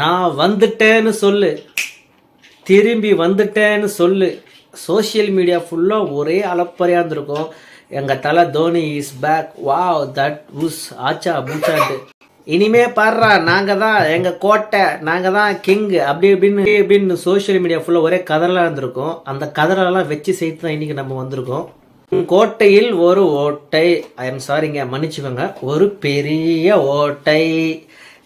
நான் வந்துட்டேன்னு சொல்லு, திரும்பி வந்துட்டேன்னு சொல்லு. சோஷியல் மீடியா ஃபுல்லாக ஒரே அலப்பறையாக இருந்திருக்கும். எங்கள் தலை Dhoni is back, wow that உஸ் ஆச்சா பூச்சாட்டு. இனிமே பாடுறா, நாங்கள் தான் எங்கள் கோட்டை, நாங்கள் தான் கிங்கு, அப்படி இப்படின்னு சோஷியல் மீடியா ஃபுல்லாக ஒரே கதறலாக இருந்திருக்கும். அந்த கதறலாம் வச்சு சேர்த்து தான் இன்றைக்கி நம்ம வந்திருக்கோம். கோட்டையில் ஒரு ஓட்டை, ஐ எம் சாரிங்க, மன்னிச்சுக்கோங்க, ஒரு பெரிய ஓட்டை.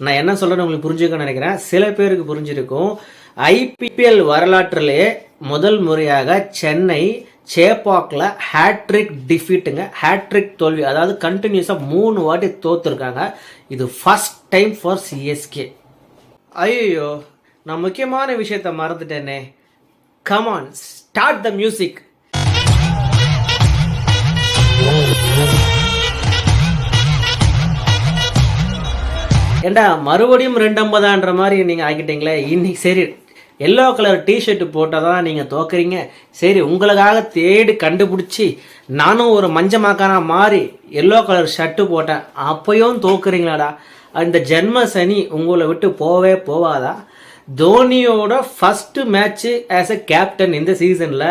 நான் என்ன சொல்கிறேன்னு உங்களுக்கு புரிஞ்சுக்கணும்னு நினைக்கிறேன். சில பேருக்கு புரிஞ்சிருக்கும். ஐபிஎல் வரலாற்றிலே முதல் முறையாக சென்னை சேப்பாக்கில் ஹேட்ரிக் டிஃபீட்டுங்க, ஹேட்ரிக் தோல்வி, அதாவது கண்டினியூஸாக 3 வாட்டி தோத்துருக்காங்க. இது ஃபர்ஸ்ட் டைம் ஃபார் சிஎஸ்கே. ஐயோ, நான் முக்கியமான விஷயத்த மறந்துட்டேனே. Come on, start the music. ஏண்டா மறுபடியும் 250ன்ற மாதிரி நீங்கள் ஆக்கிட்டீங்களே. இன்னைக்கு சரி, எல்லோ கலர் டிஷர்ட் போட்டால் தான் நீங்கள் தோக்குறீங்க. சரி, உங்களுக்காக தேடி கண்டுபிடிச்சி நானும் ஒரு மஞ்சமாக்கான மாறி எல்லோ கலர் ஷர்ட்டு போட்டேன், அப்பயும் தோக்குறீங்களாடா. அந்த ஜென்ம சனி உங்களை விட்டு போவே போவாதா? தோனியோட first match as a captain இந்த சீசனில்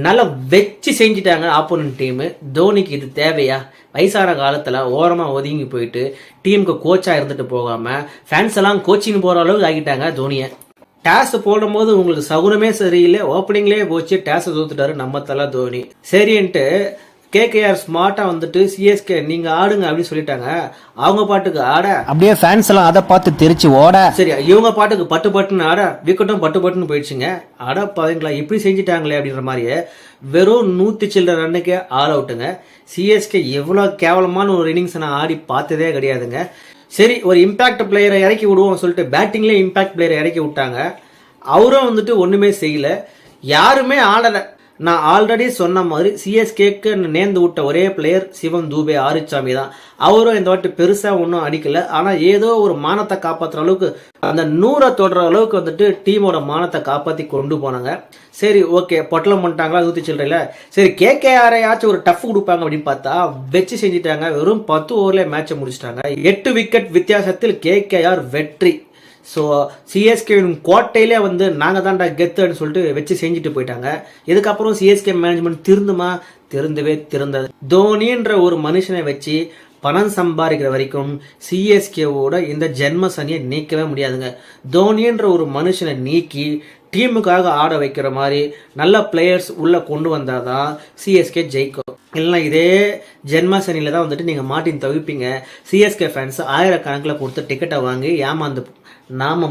நல்லா வச்சு செஞ்சுட்டாங்க ஆப்போனன்ட் டீமு. தோனிக்கு இது தேவையா? வயசான காலத்தில் ஓரமாக ஒதுங்கி போயிட்டு டீமுக்கு கோச்சாக இருந்துட்டு போகாமல் ஃபேன்ஸ் எல்லாம் கோச்சிங் போகிற அளவுக்கு ஆகிட்டாங்க தோனியை. டேஸ் போடும்போது உங்களுக்கு சகுனமே சரியில்லை, ஓப்பனிங்லேயே போச்சு, டேஸை தோத்துட்டாரு நம்ம தலை தோனி. சரின்ட்டு கேகேஆர் ஸ்மார்ட்டா வந்துட்டு சிஎஸ்கே நீங்க ஆடுங்க அப்படின்னு சொல்லிட்டாங்க. அவங்க பாட்டுக்கு ஆட, அப்படியே ஃபேன்ஸ் எல்லாம் அதை பார்த்து தெரிச்சு ஓட, சரி இவங்க பாட்டுக்கு பட்டு பட்டுன்னு ஆட, விக்கெட்டும் பட்டு பட்டுன்னு போயிடுச்சுங்க. ஆட பாவீங்களா, இப்படி செஞ்சுட்டாங்களே அப்படின்ற மாதிரியே வெறும் 100 சில்லற ரன்னுக்கே ஆல் அவுட்டுங்க. சிஎஸ்கே எவ்வளோ கேவலமான ஒரு இன்னிங்ஸ் நான் ஆடி பார்த்ததே கிடையாதுங்க. சரி, ஒரு இம்பாக்ட் பிளேயரை இறக்கி விடுவோம் சொல்லிட்டு பேட்டிங்லேயே இம்பாக்ட் பிளேயரை இறக்கி விட்டாங்க. அவரும் வந்துட்டு ஒன்றுமே செய்யல, யாருமே ஆடலை. நான் ஆல்ரெடி சொன்ன மாதிரி சிஎஸ்கேக்கு நேர்ந்து விட்ட ஒரே பிளேயர் சிவம் தூபே ஆரிச்சாமி தான். அவரும் இந்த வாட்டி பெருசாக ஒன்றும் அடிக்கல. ஆனால் ஏதோ ஒரு மானத்தை காப்பாற்றுற அளவுக்கு, அந்த 100 தொடுற அளவுக்கு வந்துட்டு டீமோட மானத்தை காப்பாற்றி கொண்டு போனாங்க. சரி ஓகே, பொட்டலம் பண்ணிட்டாங்களா 100 சில்லறையில. சரி, கேகேஆரையாச்சும் ஒரு டஃப் கொடுப்பாங்க அப்படின்னு பார்த்தா வச்சு செஞ்சுட்டாங்க. வெறும் 10 ஓவர்லேயே மேட்சை முடிச்சிட்டாங்க. 8 விக்கெட் வித்தியாசத்தில் கேகேஆர் வெற்றி. ஸோ சிஎஸ்கேவின் கோட்டையிலே வந்து நாங்கள் தான்டா கெத்துன்னு சொல்லிட்டு வச்சு செஞ்சுட்டு போயிட்டாங்க. இதுக்கப்புறம் சிஎஸ்கே மேனேஜ்மெண்ட் திருந்துமா? திருந்தது. தோனின்ற ஒரு மனுஷனை வச்சு பணம் சம்பாதிக்கிற வரைக்கும் சிஎஸ்கேவோட இந்த ஜென்ம சனியை நீக்கவே முடியாதுங்க. தோனின்ற ஒரு மனுஷனை நீக்கி டீமுக்காக ஆட வைக்கிற மாதிரி நல்ல பிளேயர்ஸ் உள்ள கொண்டு வந்தாதான் சிஎஸ்கே ஜெயிக்கும். இல்லைன்னா இதே ஜென்ம சனியில தான் வந்துட்டு நீங்கள் மாட்டின் தவிப்பீங்க. சிஎஸ்கே ஃபேன்ஸ் 1000 கணக்கில் கொடுத்து டிக்கெட்டை வாங்கி ஏமாந்து நாம